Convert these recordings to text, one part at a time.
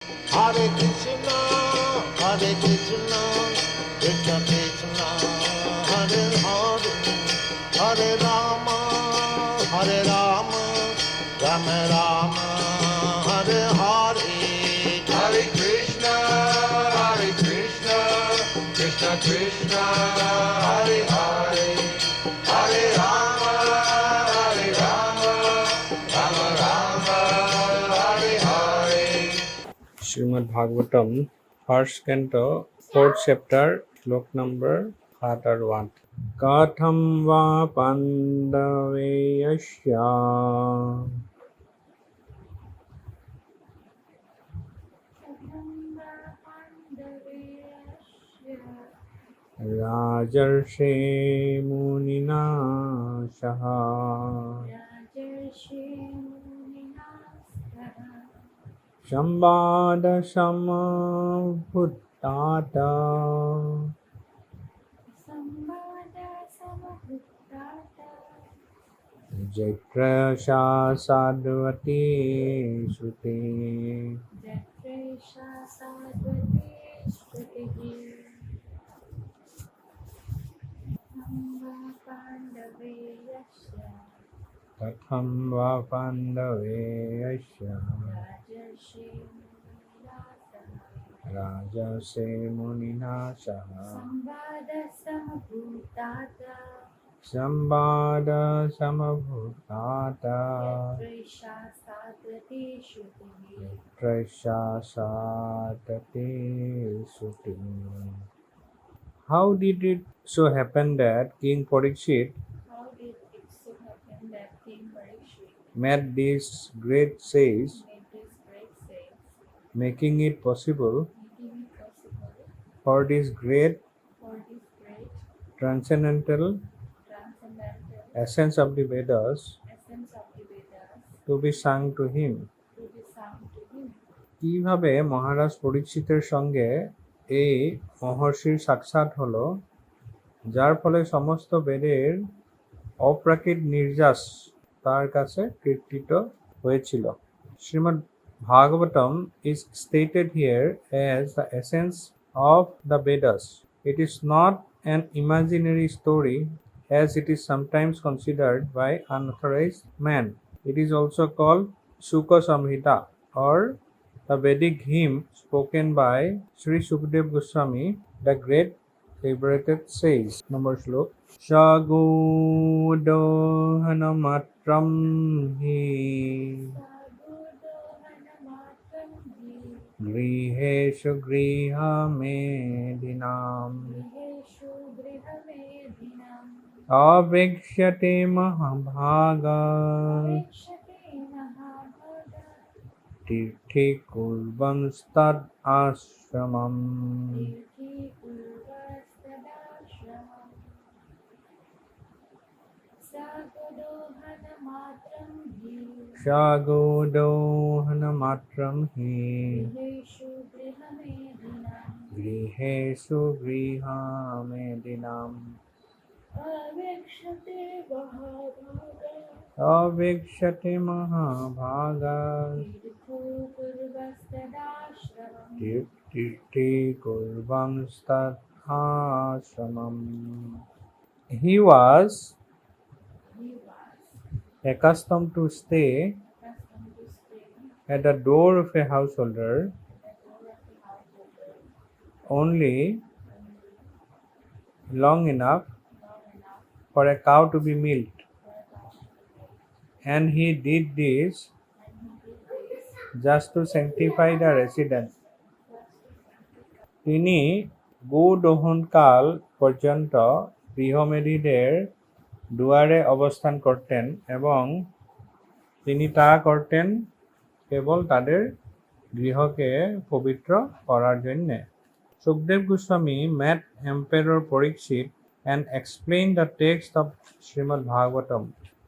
Hare Krishna, Hare Krishna, Krishna Krishna, Hare Hare, Hare Rama, Hare Rama, Rama Rama, Hare Hare. Hare Krishna, Krishna Krishna, Hare Hare, Hare Rama, Rama Rama, Hare Hare. Srimad Bhagavatam, first canto, fourth chapter, slok number 1. Katham va pandaveyasya rajarshi munina saha sambada samabhuttata Jaitrasha sadvati sruti Katham va pandaveyasya rajase munina saha sambada samabhuttata Jaitrasha sadvati sruti. How did it so happen that King Parikshit made this great sage, making it possible for this great transcendental essence of the Vedas to be sung to him? কিভাবে মহারাজ পরীক্ষিতের সঙ্গে এই মহর্ষির সাক্ষাৎ হলো, যার ফলে সমস্ত বেদের অপ্রাকৃত নির্যাস তার কাছে কীর্তিত হয়েছিল? Shrimad Bhagavatam is stated here as the essence of the Vedas. It is not an imaginary story as it is sometimes considered by unauthorized man. It is also called Sukha Samhita or the Vedic hymn spoken by Sri Sukdev Goswami, the great liberated sage. Number slok. Shagodohanamatram hi Griheshu grihamedinam Avikshate mahabhaga Tirthi kurvam stad ashramam Shagodohanamatram hi Grihesu grihamedinam Avikshate mahabhaga Tirthi kurvam stad ashramam. He was accustomed to stay at the door of a householder only long enough for a cow to be milked, and he did this just to sanctify the resident. তিনি গোদোহনকাল পর্যন্ত গৃহমেধিদের দুয়ারে অবস্থান করতেন এবং তিনি তা করতেন cable তাদের গৃহকে পবিত্র করার জন্য। Sukdev Goswami met Emperor Parikshit and explained the text of Srimad Bhagavatam.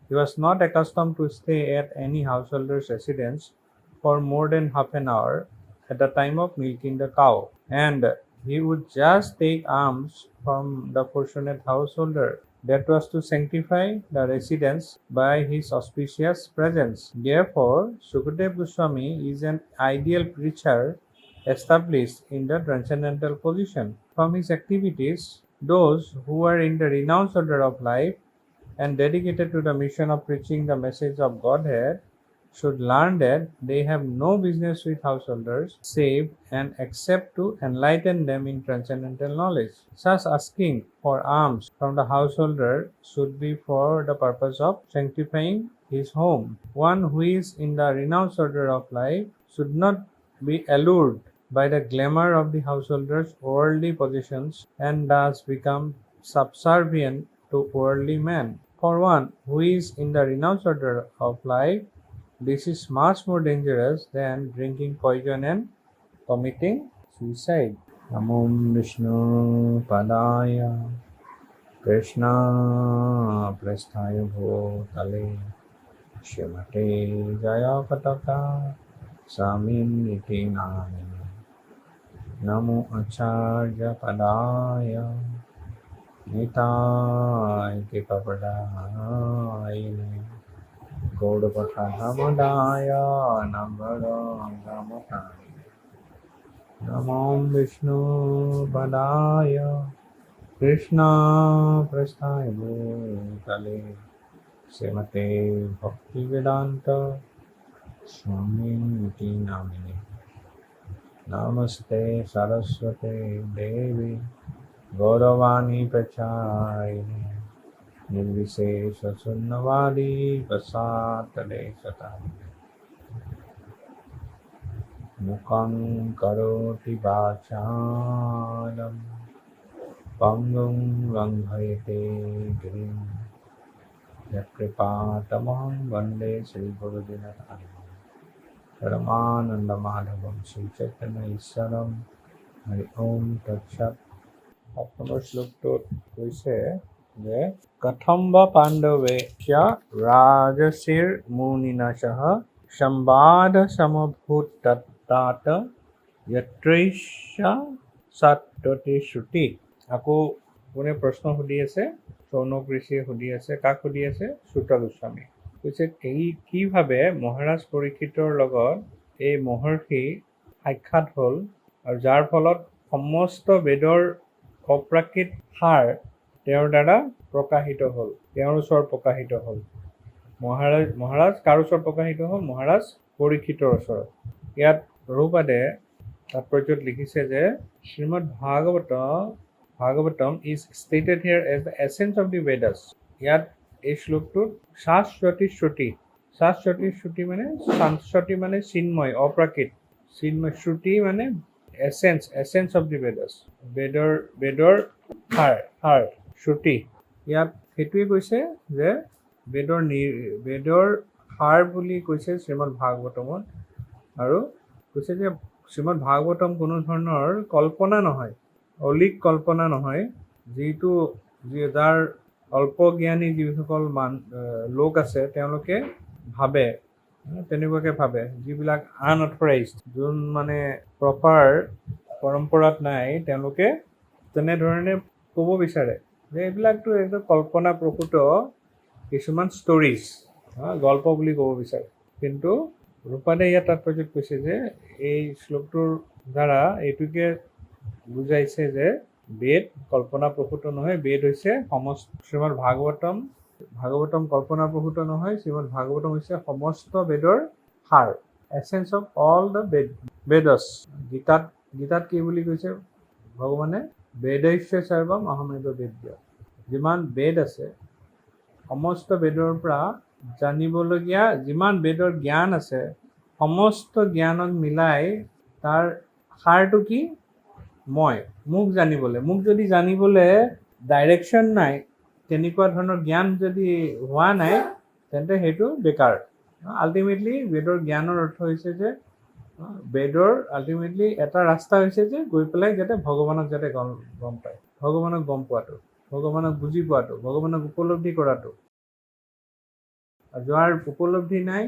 He was not accustomed to stay at any householder's residence for more than half an hour at the time of milking the cow, and he would just take alms from the fortunate householder. that was to sanctify the residence by his auspicious presence. Therefore, Sukadev Goswami is an ideal preacher established in the transcendental position. From his activities, those who are in the renounced order of life and dedicated to the mission of preaching the message of Godhead should learn that they have no business with householders save and except to enlighten them in transcendental knowledge. Such asking for alms from the householder should be for the purpose of sanctifying his home. One who is in the renounced order of life should not be allured by the glamour of the householder's worldly possessions and thus become subservient to worldly men. For one who is in the renounced order of life, this is much more dangerous than drinking poison and committing suicide. Namo Vishnu Padaya Krishna Prasthaya Bhutale Shrimate Jaya Pataka Saminiti Namini Namo Acharya Padaya Nitai Kapadaya Gaudapathamadaya Nambara Gamatani Namo Vishnu Padaya Krishna Prasthaya Bhutale Srimate Bhaktivedanta Swamiti Namini Namaste Saraswate Devi Gauravani Prachayini Nirvishesha Sunnavadi Pasatale Satani Mukhaṁ Karoti Vachalam Pangum Langhayate Girim Yakripatamaham Vande Sri Gurudinatari Paramananda Madhavam Sri Chaitanya Isaram Hari Om Tat Sat. 7 number শ্লোকটোত কৈছে যে কথম্বা পাণ্ডৱে ৰাজসিৰ মুনিনাশঃ সম্বাদ সমভূত তত্তাত যত্ৰৈষা সাত্ততি শ্ৰুতি। আকৌ কোনে প্ৰশ্ন সুধি আছে? শৌনক ঋষিয়ে সুধি আছে। কাক সুধি আছে? সূত গোস্বামী। কৈছে কিভাৱে মহাৰাজ পৰীক্ষিতৰ লগত এই মহৰ্ষি সাক্ষাৎ হ'ল আৰু যাৰ ফলত সমস্ত বেদৰ অপ্ৰাকৃত সাৰ তেওঁৰ দ্বাৰা প্ৰকাশিত হ'ল, তেওঁৰ ওচৰত প্ৰকাশিত হ'ল। মহাৰাজ কাৰ ওচৰত প্ৰকাশিত হ'ল? মহাৰাজ পৰীক্ষিতৰ ওচৰত। ইয়াত প্ৰভুপাদে তাৎপৰ্যত লিখিছে যে Srimad Bhagavatam is stated here as the essence of the Vedas. ইয়াত এই শ্লোকটোত শাশ্বতী শ্ৰুতি, শাশ্বতী শ্ৰুতি মানে শাশ্বতী মানে চিন্ময়, অপ্ৰাকৃত। চিন্ময় শ্ৰুতি মানে এচেন্স অফ দি বেদাস, বেদৰ সাৰ শ্ৰুতি। ইয়াত সেইটোৱে কৈছে যে বেদৰ সাৰ বুলি কৈছে শ্ৰীমদ ভাগৱতমত। আৰু কৈছে যে শ্ৰীমদ ভাগৱতম কোনো ধৰণৰ কল্পনা নহয়, অলিক কল্পনা নহয়, যাৰ অল্পজ্ঞানী যিসকল লোক আছে তেওঁলোকে ভাবে, তেনেকুৱাকৈ ভাবে। যিবিলাক আনঅথৰাইজড, যোন মানে প্ৰপাৰ পৰম্পৰাত নাই, তেওঁলোকে তেনেধৰণে ক'ব বিচাৰে যে এইবিলাকতো একদম কল্পনা প্ৰসূত কিছুমান ষ্টৰিজ, গল্প বুলি ক'ব বিচাৰে। কিন্তু ৰূপাদে ইয়াত তাৎপৰ্যত কৈছে যে এই শ্লোকটোৰ দ্বাৰা এইটোকে বুজাইছে যে বেদ কল্পনা প্ৰসূত নহয়, বেদ হৈছে শ্ৰীমদ ভাগৱতম কল্পনা প্ৰসূত নহয়। শ্ৰীমদ ভাগৱতম হৈছে সমস্ত বেদৰ সাৰ, এচেন্স অফ অল দ্য বেদস। গীতাত কি বুলি কৈছে ভগৱানে? বেদস্য সৰ্বম অহমেব বেদ্য। যিমান বেদ আছে, সমস্ত বেদৰ পৰা জানিবলগীয়া যিমান বেদৰ জ্ঞান আছে, সমস্ত জ্ঞানক মিলাই তাৰ সাৰটো কি? মোক জানিবলৈ। মোক যদি জানিবলৈ ডাইৰেকশ্যন নাই, তেনেকুৱা ধৰণৰ জ্ঞান যদি হোৱা নাই, তেন্তে সেইটো বেকাৰ। আল্টিমেটলি বেদৰ জ্ঞানৰ অৰ্থ হৈছে যে বেদৰ আল্টিমেটলি এটা ৰাস্তা হৈছে যে গৈ পেলাই যাতে ভগৱানক যাতে গম পায়, ভগৱানক গম পোৱাটো, ভগৱানক বুজি পোৱাটো, ভগৱানক উপলব্ধি কৰাটো। যাৰ উপলব্ধি নাই,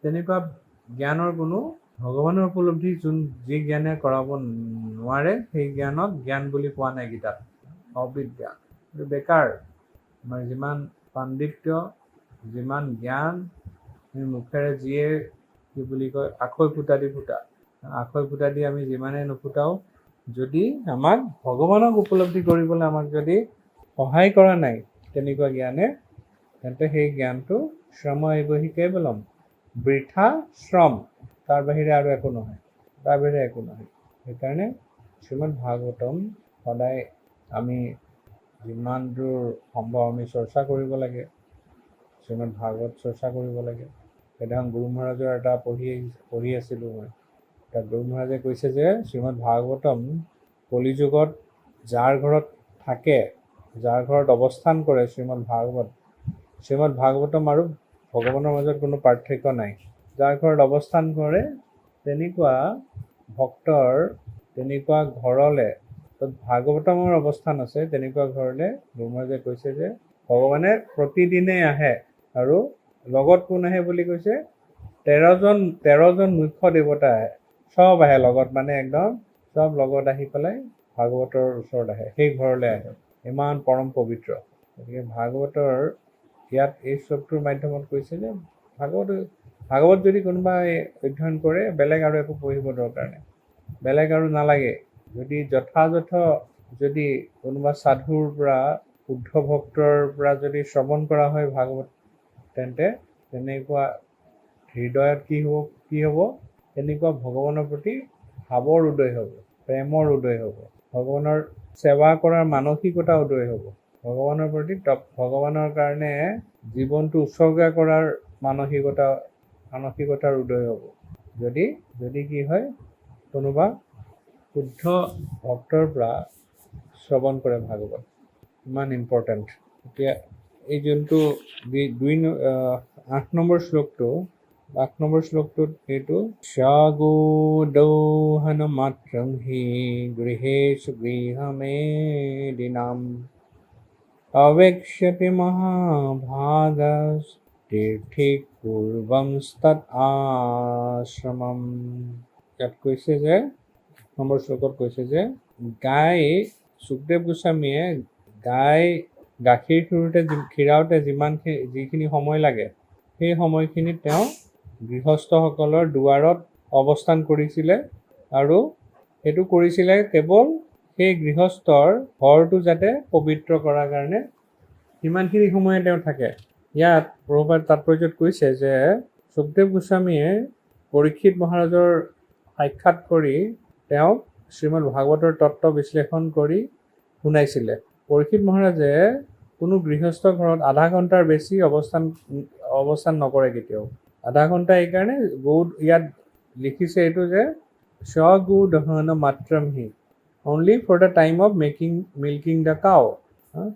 তেনেকুৱা জ্ঞানৰ কোনো ভগৱানৰ উপলব্ধি যি জ্ঞানে কৰাব নোৱাৰে, সেই জ্ঞানক জ্ঞান বুলি কোৱা নাই গীতাত, অবিদ্যা। এইটো বেকাৰ। আমাৰ যিমান পাণ্ডিত্য, যিমান জ্ঞান, আমি মুখেৰে যিয়ে কি বুলি কয় আখৈ ফুটা দি ফুটা, আখৈ ফুটা দি আমি যিমানে নুফুটাও, যদি আমাক ভগৱানক উপলব্ধি কৰিবলৈ আমাক যদি সহায় কৰা নাই তেনেকুৱা জ্ঞানে, তেন্তে সেই জ্ঞানটো শ্ৰম এইবহি কেৱলম, বৃথা শ্ৰম, তাৰ বাহিৰে আৰু একো নহয়, তাৰ বাহিৰে একো নহয়। সেইকাৰণে শ্ৰীমদ ভাগৱতম সদায় আমি যিমান দূৰ সম্ভৱ আমি চৰ্চা কৰিব লাগে, শ্ৰীমদ ভাগৱত চৰ্চা কৰিব লাগে। সেইদিনাখন গুৰু মহাৰাজৰ এটা পঢ়ি আছিলোঁ মই, তাত গুৰু মহাৰাজে কৈছে যে শ্ৰীমদ ভাগৱতম কলিযুগত যাৰ ঘৰত থাকে, যাৰ ঘৰত অৱস্থান কৰে শ্ৰীমদ ভাগৱতম আৰু ভগৱানৰ মাজত কোনো পাৰ্থক্য নাই। যাৰ ঘৰত অৱস্থান কৰে তেনেকুৱা ভক্তৰ, তেনেকুৱা ঘৰলে, তাত ভাগৱতমৰ অৱস্থান আছে, তেনেকুৱা ঘৰলে গুৰু মহাৰাজে কৈছে যে ভগৱানে প্ৰতিদিনে আহে। আৰু লগত কোন আহে বুলি কৈছে? 13জন মুখ্য দেৱতা আহে, চব আহে লগত, মানে একদম চব লগত আহি পেলাই ভাগৱতৰ ওচৰত আহে, সেই ঘৰলৈ আহে, ইমান পৰম পবিত্ৰ। গতিকে ভাগৱতৰ ইয়াত এই শ্লোকটোৰ মাধ্যমত কৈছে যে ভাগৱত যদি কোনোবাই অধ্যয়ন কৰে, বেলেগ আৰু একো পঢ়িব দৰকাৰ নাই, বেলেগ আৰু নালাগে। যদি যথাযথ যদি কোনোবা সাধুৰ পৰা, শুদ্ধ ভক্তৰ পৰা যদি শ্ৰৱণ কৰা হয় ভাগৱত, তেন্তে তেনেকুৱা হৃদয়ত কি হ'ব? তেনেকুৱা ভগৱানৰ প্ৰতি ভাৱৰ উদয় হ'ব, প্ৰেমৰ উদয় হ'ব, ভগৱানৰ সেৱা কৰাৰ মানসিকতা উদয় হ'ব, ভগৱানৰ প্ৰতি ভগৱানৰ কাৰণে জীৱনটো উৎসৰ্গা কৰাৰ মানসিকতাৰ উদয় হ'ব। যদি কি হয়, কোনোবা শুদ্ধ ভক্তৰ পৰা শ্ৰৱণ কৰে ভাগৱত, ইমান ইম্পৰ্টেণ্ট। এতিয়া এই যোনটো 8 নম্বৰ শ্লোকটোত এইটো স্যাগো দৌহন মাত্ৰং হি গৃহেষু গৃহমেদিনাম অৱেক্ষ্যতি মহাভাগাস তীৰ্থিক পূৰ্বংস্তৎ আশ্ৰমম। ইয়াত কৈছে যে, নম্বৰ শ্লোকত কৈছে যে সুখদেৱ গোস্বামীয়ে গাখীৰ খীৰাওঁতে যিখিনি সময় লাগে, সেই সময়খিনিত তেওঁ গৃহস্থসকলৰ দুৱাৰত অৱস্থান কৰিছিলে, আৰু সেইটো কৰিছিলে কেৱল সেই গৃহস্থৰ ঘৰটো যাতে পবিত্ৰ কৰাৰ কাৰণে, সিমানখিনি সময়ে তেওঁ থাকে। ইয়াত প্ৰভুপাদ তাৎপৰ্যত কৈছে যে সুখদেৱ গোস্বামীয়ে পৰীক্ষিত মহাৰাজৰ সাক্ষাৎ কৰি তেওঁক শ্ৰীমদ ভাগৱতৰ তত্ত্ব বিশ্লেষণ কৰি শুনাইছিলে। পৰীক্ষিত মহাৰাজে কোনো গৃহস্থ ঘৰত আধা ঘণ্টাৰ বেছি অৱস্থান নকৰে কেতিয়াও। আধা ঘণ্টা এইকাৰণে ইয়াত লিখিছে এইটো যে স্বগো দহন মাত্ৰম হি, only for the time of milking the cow.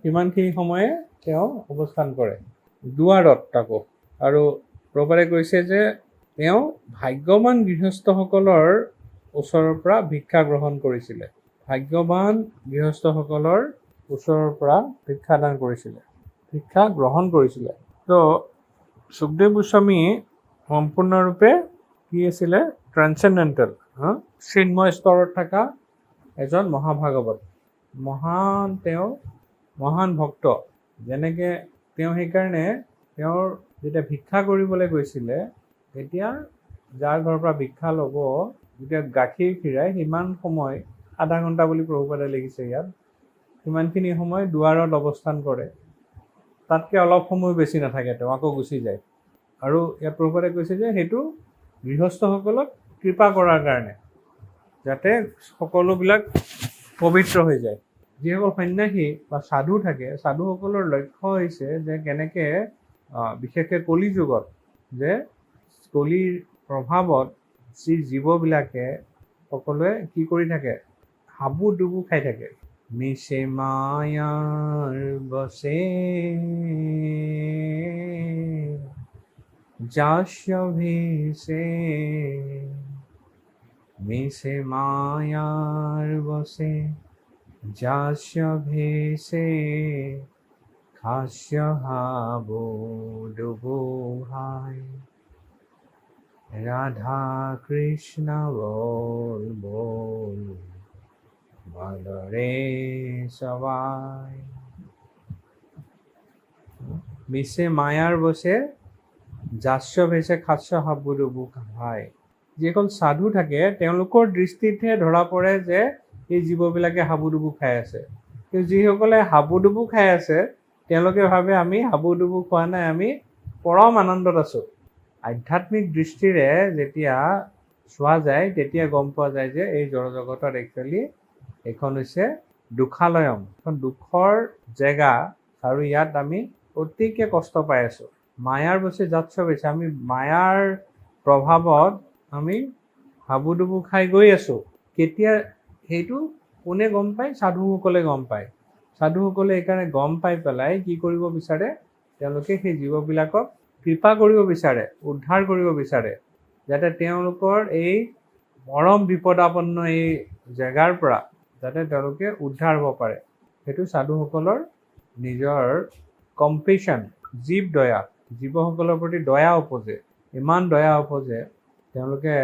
সিমানখিনি সময়ে তেওঁ অৱস্থান কৰে দুৱাৰত তাকো। আৰু প্ৰভুপাদে কৈছে যে তেওঁ ভাগ্যৱান গৃহস্থসকলৰ ওচৰৰ পৰা ভিক্ষা গ্ৰহণ কৰিছিলে, ভাগ্যৱান গৃহস্থসকলৰ ওচৰৰ পৰা ভিক্ষা গ্ৰহণ কৰিছিলে। তো সুখদেৱ গোস্বামী সম্পূৰ্ণৰূপে কি আছিলে? ট্ৰান্সেণ্ডেণ্টেল, চিন্ময় স্তৰত থকা এজন মহাভাগৱত, তেওঁ মহান ভক্ত। যেনেকৈ তেওঁ সেইকাৰণে তেওঁৰ যেতিয়া ভিক্ষা কৰিবলৈ গৈছিলে, তেতিয়া যাৰ ঘৰৰ পৰা ভিক্ষা ল'ব, যেতিয়া গাখীৰ খীৰাই সিমান সময়, আধা ঘণ্টা বুলি প্ৰভুপাদে লিখিছে ইয়াত, সিমানখিনি সময় দুৱাৰত অৱস্থান কৰে, তাতকৈ অলপ সময় বেছি নাথাকে, তেওঁ আকৌ গুচি যায়। আৰু ইয়াত প্ৰভুপাদে কৈছে যে সেইটো গৃহস্থসকলক কৃপা কৰাৰ কাৰণে, যাতে সকলোবিলাক পবিত্ৰ হৈ যায়। যিসকল সন্ন্যাসী বা সাধু থাকে, সাধুসকলৰ লক্ষ্য হৈছে যে কেনেকৈ বিশেষকৈ কলিযুগত, যে কলিৰ প্ৰভাৱত যি জীৱবিলাকে সকলোৱে কি কৰি থাকে? হাবু ডুবু খাই থাকে। মিছে মায়াৰ বসে যাস্য ভিসে, মিছে মায়ার বসে যাস্য ভিসে, খাস্য হাবু ডুবু হায়। রাধা কৃষ্ণ বল বল বলরে সবাই। মিছে মায়াৰ বসে যাস্য ভেছে খাস্য হাবুডুবু খায়। যিসকল সাধু থাকে তেওঁলোকৰ দৃষ্টিতহে ধৰা পৰে যে এই জীৱবিলাকে হাবুডুবু খাই আছে। কিন্তু যিসকলে হাবুডুবু খাই আছে তেওঁলোকে ভাবে আমি হাবুডুবু খোৱা নাই, আমি পৰম আনন্দত আছোঁ। আধ্যাত্মিক দৃষ্টিৰে যেতিয়া চোৱা যায় তেতিয়া গম পোৱা যায় যে এই জড়জগতত একচুৱেলি এইখন হৈছে দুখালয়ম, এখন দুখৰ জেগা, আৰু ইয়াত আমি অতিকে কষ্ট পাই আছোঁ। মায়াৰ বসে যাচ্ছ বেছে, আমি মায়াৰ প্ৰভাৱত আমি হাবুডুবু খাই গৈ আছোঁ। কেতিয়া সেইটো কোনে গম পায়? সাধুসকলে গম পায়। সাধুসকলে এইকাৰণে গম পাই পেলাই কি কৰিব বিচাৰে? তেওঁলোকে সেই জীৱবিলাকক কৃপা কৰিব বিচাৰে, উদ্ধাৰ কৰিব বিচাৰে, যাতে তেওঁলোকৰ এই পৰম বিপদাপন্ন এই জেগাৰ পৰা যাতে তেওঁলোকে উদ্ধাৰ হ'ব পাৰে। সেইটো সাধুসকলৰ নিজৰ কম্পেশ্যন, জীৱ দয়া, জীৱসকলৰ প্ৰতি দয়া উপজে। ইমান দয়া উপজে তেওঁলোকে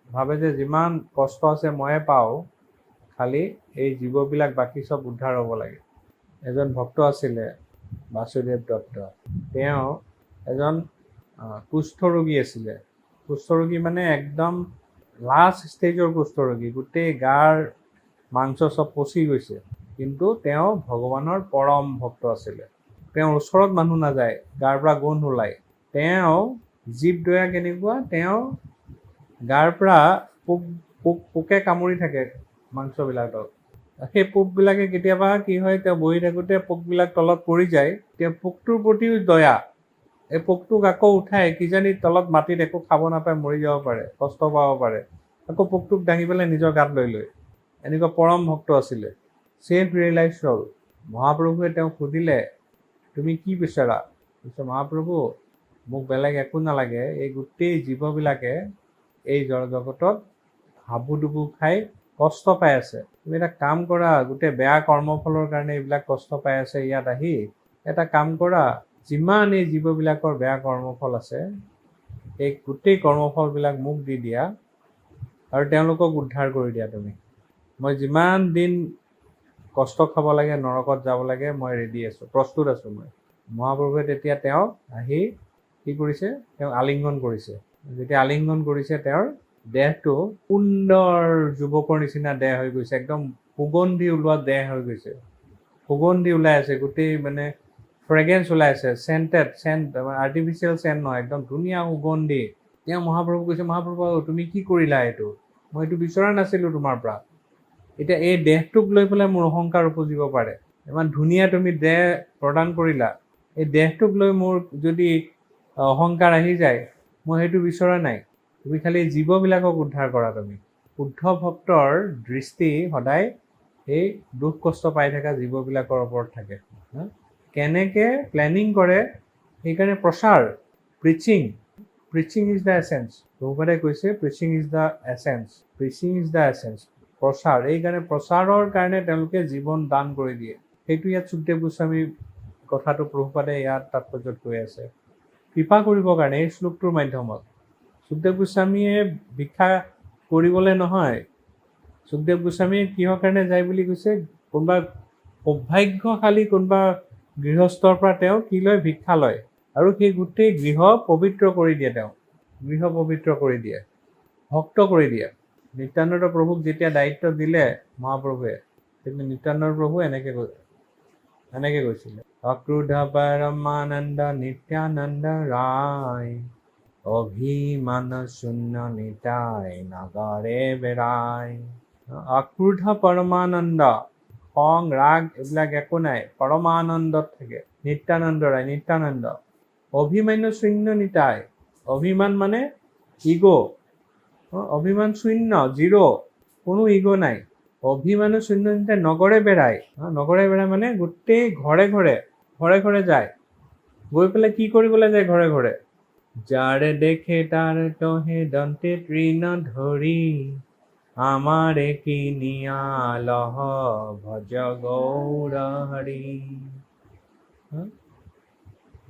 ভাবে যে যিমান কষ্ট আছে ময়ে পাওঁ, খালি এই জীৱবিলাক বাকী চব উদ্ধাৰ হ'ব লাগে। এজন ভক্ত আছিলে বাসুদেৱ দত্ত। তেওঁ এজন কুষ্ঠৰোগী আছিলে। কুষ্ঠৰোগী মানে একদম লাষ্ট ষ্টেজৰ কুষ্ঠৰোগী, গোটেই গাৰ মাংস চব পচি গৈছে। কিন্তু তেওঁ ভগৱানৰ পৰম ভক্ত আছিলে। তেওঁৰ ওচৰত মানুহ নাযায়, গাৰ পৰা গোন্ধ ওলায়। তেওঁ জীৱ দয়া কেনেকুৱা, তেওঁ গাৰ পৰা পোকে কামুৰি থাকে মাংসবিলাকক। সেই পোকবিলাকে কেতিয়াবা কি হয়, তেওঁ বহি থাকোঁতে পোকবিলাক তলত পৰি যায়, তেওঁ পোকটোৰ প্ৰতিও দয়া। এই পোকটোক আকৌ উঠাই, কিজানি তলত মাটিত একো খাব নাপায়, মৰি যাব পাৰে, কষ্ট পাব পাৰে, আকৌ পোকটোক দাঙি পেলাই নিজৰ গাত লৈ লয়। এনেকুৱা পৰম ভক্ত আছিলে। চেল্ফ ৰিয়েলাইজ হ'ল। মহাপ্ৰভুৱে তেওঁক সুধিলে, তুমি কি বিচৰা? কৈছে, মহাপ্ৰভু মোক বেলেগ একো নালাগে, এই গোটেই জীৱবিলাকে এই জগতত হাবুডুবু খাই কষ্ট পাই আছে। তুমি এটা কাম কৰা, গোটেই বেয়া কৰ্মফলৰ কাৰণে এইবিলাক কষ্ট পাই আছে, ইয়াত আহি এটা কাম কৰা, যিমান এই জীৱবিলাকৰ বেয়া কৰ্মফল আছে এই গোটেই কৰ্মফলবিলাক মোক দি দিয়া আৰু তেওঁলোকক উদ্ধাৰ কৰি দিয়া। তুমি, মই যিমান দিন কষ্ট খাব লাগে, নৰকত যাব লাগে, মই ৰেডি আছোঁ, প্ৰস্তুত আছোঁ মই। মহাপ্ৰভুৱে তেতিয়া তেওঁক আহি কি কৰিছে? তেওঁক আলিংগন কৰিছে। যেতিয়া আলিংগন কৰিছে তেওঁৰ দেহটো সুন্দৰ যুৱকৰ নিচিনা দেহ হৈ গৈছে, একদম সুগন্ধি ওলোৱা দেহ হৈ গৈছে। সুগন্ধি ওলাই আছে, গোটেই মানে ফ্ৰেগ্ৰেঞ্চ ওলাই আছে, চেণ্ট, আৰ্টিফিচিয়েল চেণ্ট নহয়, একদম ধুনীয়া সুগন্ধি। তেওঁ মহাপ্ৰভু কৈছে, মহাপ্ৰভু তুমি কি কৰিলা? এইটো মই এইটো বিচৰা নাছিলোঁ তোমাৰ পৰা। এতিয়া এই দেহটোক লৈ পেলাই মোৰ অহংকাৰ উপজিব পাৰে। ইমান ধুনীয়া তুমি দেহ প্ৰদান কৰিলা, এই দেহটোক লৈ মোৰ যদি অহংকাৰ আহি যায়, মই সেইটো বিচৰা নাই। তুমি খালি জীৱবিলাকক উদ্ধাৰ কৰা। তুমি শুদ্ধ ভক্তৰ দৃষ্টি সদায় এই দুখ কষ্ট পাই থকা জীৱবিলাকৰ ওপৰত থাকে। কেনেকৈ প্লেনিং কৰে, সেইকাৰণে প্ৰচাৰ, প্ৰিচিং ইজ দ্য এছেঞ্চ। বহুপাতে কৈছে প্ৰিচিং ইজ দ্য এছেঞ্চ, প্ৰচাৰ। এইকাৰণে প্ৰচাৰৰ কাৰণে তেওঁলোকে জীৱন দান কৰি দিয়ে। সেইটো ইয়াত সুখদেৱ গোস্বামী কথাটো প্ৰভুপাদে ইয়াত তাৎপৰ্যত কৈ আছে। কৃপা কৰিবৰ কাৰণে এই শ্লোকটোৰ মাধ্যমত সুখদেৱ গোস্বামীয়ে ভিক্ষা কৰিবলৈ নহয়, সুখদেৱ গোস্বামীয়ে কিহৰ কাৰণে যায় বুলি কৈছে? কোনোবা সৌভাগ্যশালী কোনোবা গৃহস্থৰ পৰা তেওঁ কি লয়? ভিক্ষা লয়, আৰু সেই গোটেই গৃহ পবিত্ৰ কৰি দিয়ে। তেওঁ গৃহ পবিত্ৰ কৰি দিয়ে, ভক্ত কৰি দিয়ে। নিত্যানন্দ প্ৰভুক যেতিয়া দায়িত্ব দিলে মহাপ্ৰভুৱে, তেতিয়া নিত্যানন্দ প্ৰভু এনেকৈ কৈছিলে, অক্ৰোধ পৰমানন্দ নিত্যানন্দ ৰায়, অভিমান শূন্য নিতাই নগৰে বেড়ায়। অক্ৰোধ পৰমানন্দ, খং ৰাগ এইবিলাক একো নাই, পৰমানন্দত থাকে নিত্যানন্দ ৰায়, নিত্যানন্দ। অভিমান্য শূন্য নিতাই, অভিমান মানে ইগ', অভিমান শূন্য, জিৰ', কোনো ইগ' নাই। অভিমানো শূন্য নিতাই নগৰে বেড়ায়। নগৰে বেড়ায় মানে গোটেই ঘৰে ঘৰে যায়। গৈ পেলাই কি কৰিবলৈ যায়? ঘৰে ঘৰে। যাৰে দেখে তাৰ তহে দন্তে তৃণ ধৰি, আমাৰে কিনিয়া লহ ভজ গৌৰ হৰি।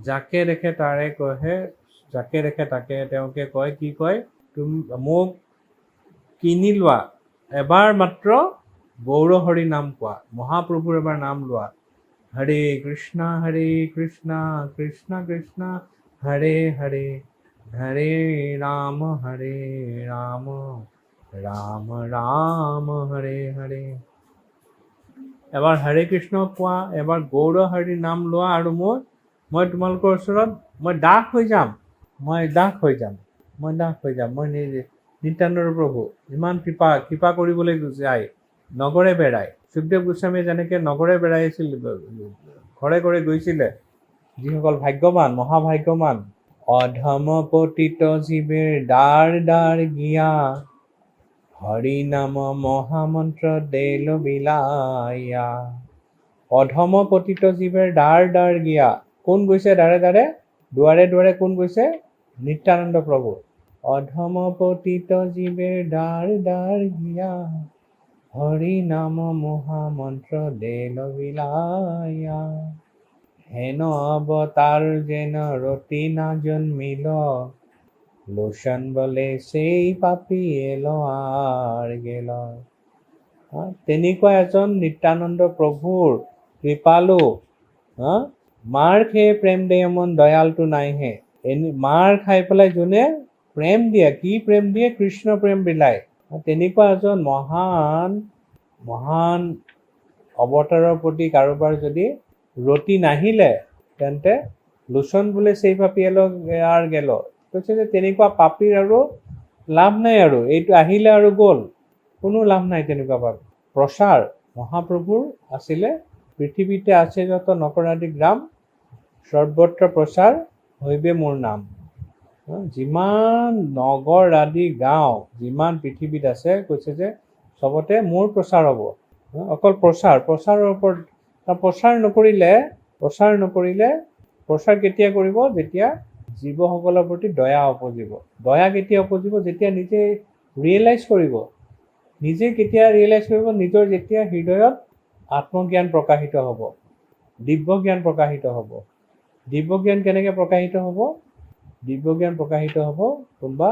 যাকে দেখে তাৰে কহে, যাকে দেখে তাকে তেওঁকে কয়, কি কয়? তুমি মোক কিনি লোৱা, এবাৰ মাত্ৰ গৌৰ হৰি নাম কোৱা, মহাপ্ৰভুৰ এবাৰ নাম লোৱা, হৰে কৃষ্ণ কৃষ্ণ কৃষ্ণ হৰে হৰে, হৰে ৰাম ৰাম ৰাম হৰে হৰে। এবাৰ হৰে কৃষ্ণ কোৱা, এবাৰ গৌৰ হৰি নাম লোৱা, আৰু মই তোমালোকৰ ওচৰত মই দাস হৈ যাম, মই নিত্যানন্দ প্ৰভু ইমান কৃপা কৰিবলৈ যায়, নগৰে বেড়ায়। সুখদেৱ গোস্বামীয়ে যেনেকৈ নগৰে বেড়াই আছিল, ঘৰে ঘৰে গৈছিলে, যিসকল ভাগ্যৱান, মহাভাগ্যৱান। অধম পতিত জীৱেৰ দ্বাৰ দ্বাৰ গিয়া, হৰি নাম মহামন্ত্ৰ দেল বিলায়া। অধম পতিত জীৱেৰ দ্বাৰ দ্বাৰ গিয়া, কোন গৈছে দ্বাৰে দ্বাৰে, দুৱাৰে দুৱাৰে কোন গৈছে? নিত্যানন্দ প্ৰভু। অধম পতিত জীৱেৰ দ্বাৰ দ্বাৰ গিয়া, হৰি নাম মহামন্ত্ৰ দেল বিলায়া। হেন অৱতাৰ যেন ৰতি না জন্মিল, লোচন বলে সেই পাপী এল আৰ গেল। তেনেকুৱা এজন নিত্যানন্দ প্ৰভুৰ কৃপালু, মাৰ খেয়ে প্ৰেম দিয়ে মন দয়ালটো নাইহে। মাৰ খাই পেলাই যোনে প্ৰেম দিয়ে, কি প্ৰেম দিয়ে? কৃষ্ণ প্ৰেম বিলায়। তেনেকুৱা এজন মহান অৱতাৰৰ প্ৰতি কাৰোবাৰ যদি ৰতি নাহিলে, তেন্তে লোচন বোলে সেই পাপী আৰ গেল। কৈছে যে তেনেকুৱা পাপীৰ আৰু লাভ নাই, আৰু এইটো আহিলে আৰু গ'ল, কোনো লাভ নাই তেনেকুৱা পাপী। প্ৰচাৰ মহাপ্ৰভুৰ আছিলে, পৃথিৱীতে আছে যত নকৰাদি গ্ৰাম, সৰ্বত্ৰ প্ৰচাৰ হৈবে মোৰ নাম। যিমান নগৰ আদি গাঁও যিমান পৃথিৱীত আছে, কৈছে যে চবতে মোৰ প্ৰচাৰ হ'ব। অকল প্ৰচাৰৰ ওপৰত, প্ৰচাৰ কেতিয়া কৰিব? যেতিয়া জীৱসকলৰ প্ৰতি দয়া উপজিব। দয়া কেতিয়া উপজিব? যেতিয়া নিজে ৰিয়েলাইজ কৰিব। কেতিয়া ৰিয়েলাইজ কৰিব? নিজৰ যেতিয়া হৃদয়ত আত্মজ্ঞান প্ৰকাশিত হ'ব, দিব্য জ্ঞান প্ৰকাশিত হ'ব। দিব্য জ্ঞান কেনেকৈ প্ৰকাশিত হ'ব? দিব্য জ্ঞান প্ৰকাশিত হ'ব কোনোবা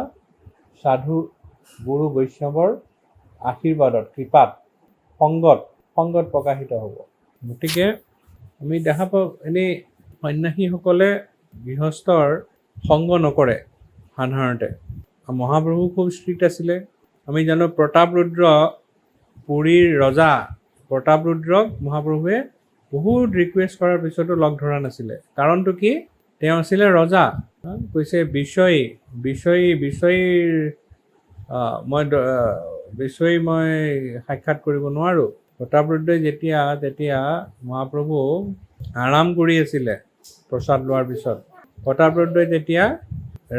সাধু গুৰু বৈষ্ণৱৰ আশীৰ্বাদত, কৃপাত, সংগত প্ৰকাশিত হ'ব। গতিকে আমি দেখা পাওঁ, এনেই সন্ন্যাসীসকলে গৃহস্থৰ সংগ নকৰে সাধাৰণতে। মহাপ্ৰভু খুব ষ্ট্ৰিক্ট আছিলে। আমি জানো প্ৰতাপৰুদ্ৰ, পুৰীৰ ৰজা প্ৰতাপৰুদ্ৰক মহাপ্ৰভুৱে বহুত ৰিকুৱেষ্ট কৰাৰ পিছতো লগ ধৰা নাছিলে। কাৰণটো কি? তেওঁ আছিলে ৰজা। কৈছে বিষয়ী মই সাক্ষাৎ কৰিব নোৱাৰোঁ। প্ৰতাপৰুদ্ৰই তেতিয়া মহাপ্ৰভু আৰাম কৰি আছিলে প্ৰসাদ লোৱাৰ পিছত। প্ৰতাপৰুদ্ৰই তেতিয়া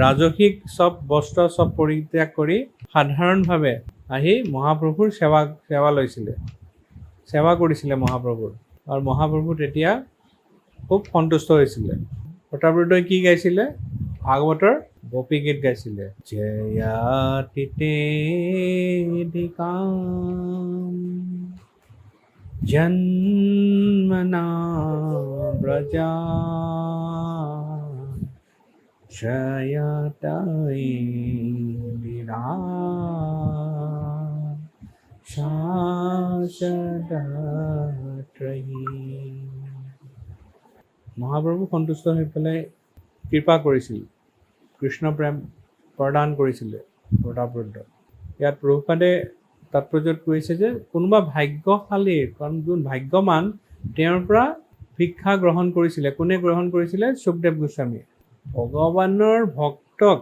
ৰাজসিক চব বস্ত্ৰ চব পৰিত্যাগ কৰি সাধাৰণভাৱে আহি মহাপ্ৰভুৰ সেৱা লৈছিলে, সেৱা কৰিছিলে মহাপ্ৰভুৰ। আৰু মহাপ্ৰভু তেতিয়া খুব সন্তুষ্ট হৈছিলে। প্ৰতাপৰুদ্ৰই কি গাইছিলে? ভাগৱতৰ গোপী গীত গাইছিলে। জয়াতিতে ধিকাম জন্মনা ব্ৰজা, জয়তাই বিৰাট শাশ্বতত্ৰয়ী। মহাপ্ৰভু সন্তুষ্ট হৈ পেলাই কৃপা কৰিছিল, কৃষ্ণ প্ৰেম প্ৰদান কৰিছিলে প্ৰতাপৰুদ্ৰ। ইয়াত প্ৰভুপাদে তাৎপৰ্যত কৈছে যে কোনোবা ভাগ্যশালী, কাৰণ যোন ভাগ্যৱান, তেওঁৰ পৰা ভিক্ষা গ্ৰহণ কৰিছিলে। কোনে গ্ৰহণ কৰিছিলে? সুখদেৱ গোস্বামীয়ে। ভগৱানৰ ভক্তক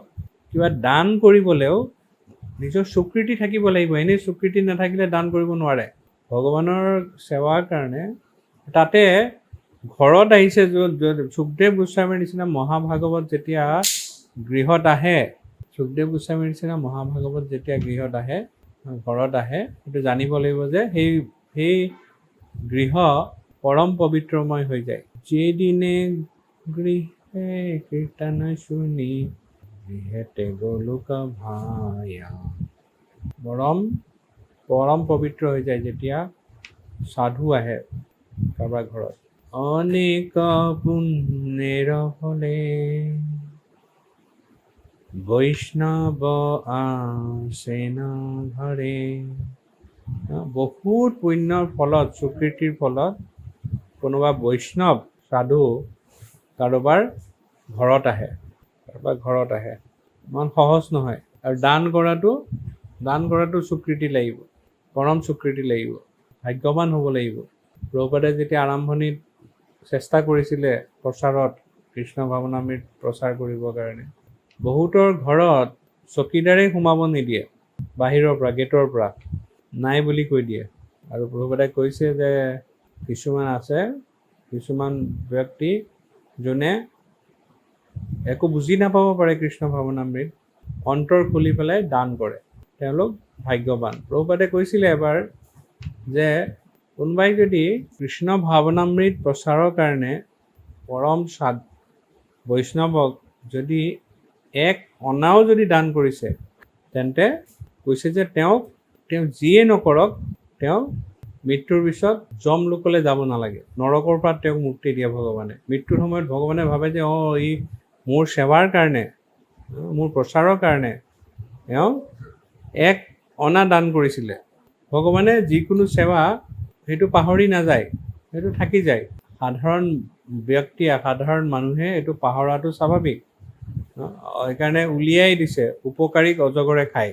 কিবা দান কৰিবলৈও নিজৰ স্বীকৃতি থাকিব লাগিব। এনেই স্বীকৃতি নাথাকিলে দান কৰিব নোৱাৰে। ভগৱানৰ সেৱাৰ কাৰণে তাতে ঘৰত আহিছে, সুখদেৱ গোস্বামীৰ নিচিনা মহাভাগৱত যেতিয়া গৃহত আহে, সুখদেৱ গোস্বামীৰ নিচিনা মহাভাগৱত যেতিয়া গৃহত আহে, ঘৰত আহে, সেইটো জানিব লাগিব যে সেই গৃহ পৰম পবিত্ৰময় হৈ যায়। যেদিনে গৃহে কীৰ্তন শুনি, গৃহতে গোলোক ভায়া। পৰম পবিত্ৰ হৈ যায় যেতিয়া সাধু আহে কাৰোবাৰ ঘৰত। অনেক পুণ্যেৰ ফলে বৈষ্ণৱ আসেন ঘৰে। বহুত পুণ্যৰ ফলত, স্বীকৃতিৰ ফলত কোনোবা বৈষ্ণৱ সাধু কাৰোবাৰ ঘৰত আহে, ইমান সহজ নহয়। আৰু দান কৰাটো স্বীকৃতি লাগিব, পৰম স্বীকৃতি লাগিব, ভাগ্যৱান হ'ব লাগিব। প্ৰভুপাদে যেতিয়া আৰম্ভণিত চেষ্টা কৰিছিলে প্ৰচাৰত, কৃষ্ণ ভাৱনামৃত প্ৰচাৰ কৰিবৰ কাৰণে, বহুতৰ ঘৰত চকীদাৰেই সোমাব নিদিয়ে, বাহিৰৰ পৰা, গেটৰ পৰা নাই বুলি কৈ দিয়ে। আৰু প্ৰভুপাদে কৈছে যে কিছুমান ব্যক্তি যোনে একো বুজি নাপাব পাৰে কৃষ্ণ ভাৱনামৃত, অন্তৰ খুলি পেলাই দান কৰে, তেওঁলোক ভাগ্যৱান। প্ৰভুপাদে কৈছিলে এবাৰ যে কোনোবাই যদি কৃষ্ণ ভাৱনামৃত প্ৰচাৰৰ কাৰণে পৰম বৈষ্ণৱক যদি 1 অনাও যদি দান কৰিছে, তেন্তে কৈছে যে তেওঁ যিয়ে নকৰক, তেওঁ মৃত্যুৰ পিছত যমলোকলৈ যাব নালাগে, নৰকৰ পৰা তেওঁক মুক্তি দিয়ে ভগৱানে। মৃত্যুৰ সময়ত ভগৱানে ভাবে যে ই মোৰ সেৱাৰ কাৰণে, মোৰ প্ৰচাৰৰ কাৰণে তেওঁ 1 অনা দান কৰিছিলে। ভগৱানে যিকোনো সেৱা সেইটো পাহৰি নাযায়, সেইটো থাকি যায়। সাধাৰণ ব্যক্তিয়ে, সাধাৰণ মানুহে এইটো পাহৰাটো স্বাভাৱিক। সেইকাৰণে উলিয়াই দিছে, উপকাৰীক অজগৰে খায়।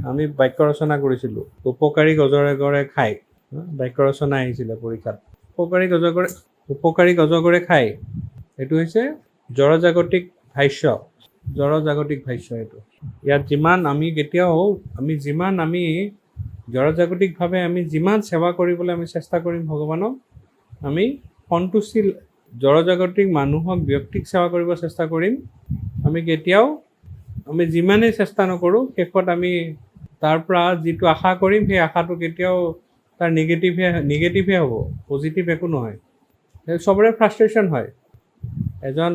আমি বাক্য ৰচনা কৰিছিলোঁ, উপকাৰীক অজগৰে খায়। বাক্য ৰচনা আহিছিলে পৰীক্ষাত। উপকাৰীক অজগৰে খায়, এইটো হৈছে জড়জাগতিক ভাষ্য, এইটো। ইয়াত আমি জড়জাগতিকভাৱে আমি যিমান সেৱা কৰিবলৈ আমি চেষ্টা কৰিম ভগৱানক, আমি সন্তুষ্টি, জড়জাগতিক মানুহক, ব্যক্তিক সেৱা কৰিব চেষ্টা কৰিম, আমি যিমানেই চেষ্টা নকৰোঁ, শেষত আমি তাৰ পৰা যিটো আশা কৰিম, সেই আশাটো কেতিয়াও তাৰ নিগেটিভহে হ'ব, পজিটিভ একো নহয়। চবৰে ফ্ৰাষ্ট্ৰেশ্যন হয়। এজন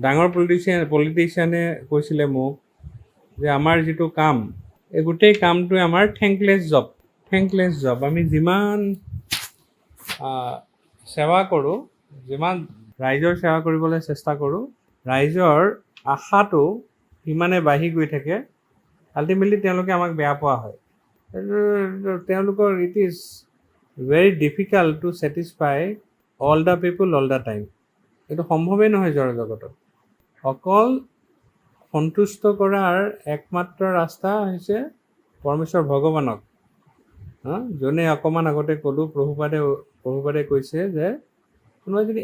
ডাঙৰ পলিটিচিয়ানে কৈছিলে মোক যে আমাৰ যিটো কাম, এই গোটেই কামটোৱে আমাৰ থেংকলেছ জব। আমি যিমান সেৱা কৰোঁ, যিমান ৰাইজৰ সেৱা কৰিবলৈ চেষ্টা কৰোঁ, ৰাইজৰ আশাটো সিমানে বাঢ়ি গৈ থাকে, আল্টিমেটলি তেওঁলোকে আমাক বেয়া পোৱা হয়। তেওঁলোকৰ it is very difficult to satisfy all the people all the time. এইটো সম্ভৱেই নহয় জড়জগতত। অকল সন্তুষ্ট কৰাৰ একমাত্ৰ ৰাস্তা হৈছে পৰমেশ্বৰ ভগৱানক। যোনে অকণমান আগতে ক'লোঁ, প্ৰভুপাদে কৈছে যে কোনোবাই যদি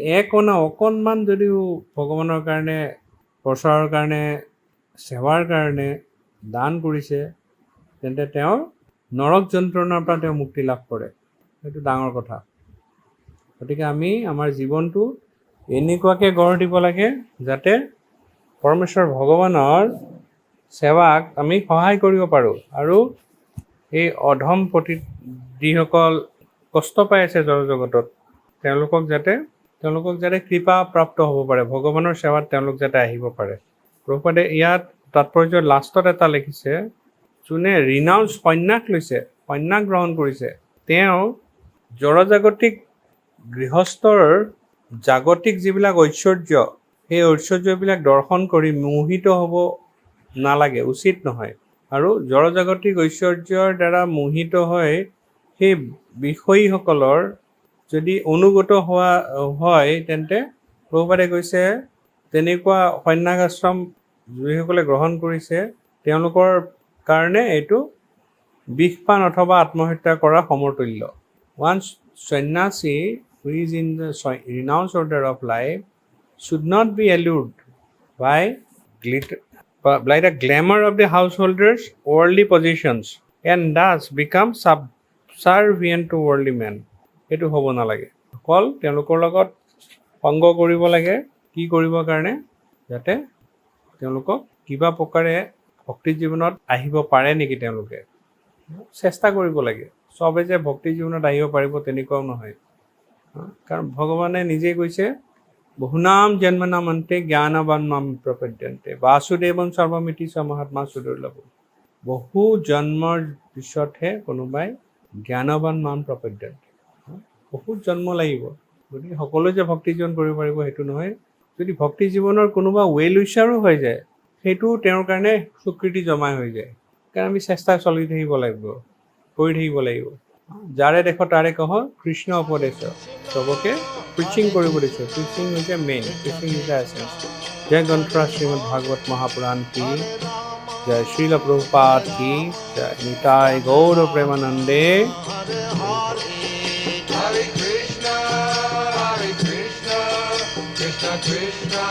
অকণমান যদিও ভগৱানৰ কাৰণে, প্ৰচাৰৰ কাৰণে, সেৱাৰ কাৰণে দান কৰিছে, তেন্তে তেওঁৰ নৰক যন্ত্ৰণাৰ পৰা তেওঁ মুক্তি লাভ কৰে। সেইটো ডাঙৰ কথা। গতিকে আমি আমাৰ জীৱনটো এনেকুৱাকৈ গঢ় দিব লাগে যাতে পৰমেশ্বৰ ভগৱানৰ সেৱাক আমি সহায় কৰিব পাৰোঁ। আৰু এই অধম যিসকল কষ্ট পাই আছে জড়জগতত, তেওঁলোকক যাতে কৃপা প্ৰাপ্ত হ'ব পাৰে, ভগৱানৰ সেৱাত তেওঁলোক যাতে আহিব পাৰে। প্ৰভুপাদে ইয়াত তাৎপৰ্য লাষ্টত এটা লিখিছে, যোনে ৰিনাউন্স সন্ন্যাস গ্ৰহণ কৰিছে, তেওঁ জড়জাগতিক গৃহস্থৰ জাগতিক যিবিলাক ঐশ্বৰ্য, সেই ঐশ্বৰ্যবিলাক দৰ্শন কৰি মোহিত হ'ব নালাগে, উচিত নহয়। আৰু জড়জাগতিক ঐশ্বৰ্যৰ দ্বাৰা মোহিত হৈ সেই বিষয়ীসকলৰ যদি অনুগত হয়, তেন্তে প্ৰভুপাদে কৈছে তেনেকুৱা সন্ন্যাস আশ্ৰম যিসকলে গ্ৰহণ কৰিছে, তেওঁলোকৰ কাৰণে এইটো বিষপান অথবা আত্মহত্যা কৰা সমতুল্য। One sannyasi who is in the renounced order of life should not be allured by the glamour of the householders, worldly positions, and thus become subservient to worldly men. এইটো হ'ব নালাগে। অকল তেওঁলোকৰ লগত সংগ কৰিব লাগে, কি কৰিবৰ কাৰণে, যাতে তেওঁলোকক কিবা প্ৰকাৰে ভক্তি জীৱনত আহিব পাৰে নেকি, তেওঁলোকে চেষ্টা কৰিব লাগে। চবে যে ভক্তি জীৱনত আহিব পাৰিব তেনেকুৱাও নহয়। কাৰণ ভগৱানে নিজে কৈছে, বহুনাম জন্মনাম অন্তে জ্ঞানবান মাম প্ৰপদ্যন্তে বাসুদেৱম সৰ্বমিতি চ মহাত্মা সুদুৰ্লভ। বহু জন্মৰ পিছতহে কোনোবাই জ্ঞানবান মাম প্ৰপদ্যন্তে। বহুত জন্ম লাগিব, গতিকে সকলোৱে যে ভক্তি জীৱন কৰিব পাৰিব সেইটো নহয়। যদি ভক্তি জীৱনৰ কোনোবা ৱেল উইচাৰো হৈ যায়, সেইটো তেওঁৰ কাৰণে স্বীকৃতি জমা হৈ যায়। কাৰণ আমি চেষ্টা কৰি থাকিব লাগিব। যাৰে দেখো তাৰে কহ কৃষ্ণ উপদেশ চবকে প্ৰিচিং কৰিব দিছে প্ৰিচিং হৈছে মেইন প্ৰিচিং ইজ দ্য এসেন্স জয় গ্ৰন্থৰাজ শ্ৰীমদ ভাগৱত মহাপুৰাণ কি জয় শ্ৰীল প্ৰভুপাদ কি জয় Nitai Gaur প্ৰেমানন্দে Hare Krishna, Krishna Krishna,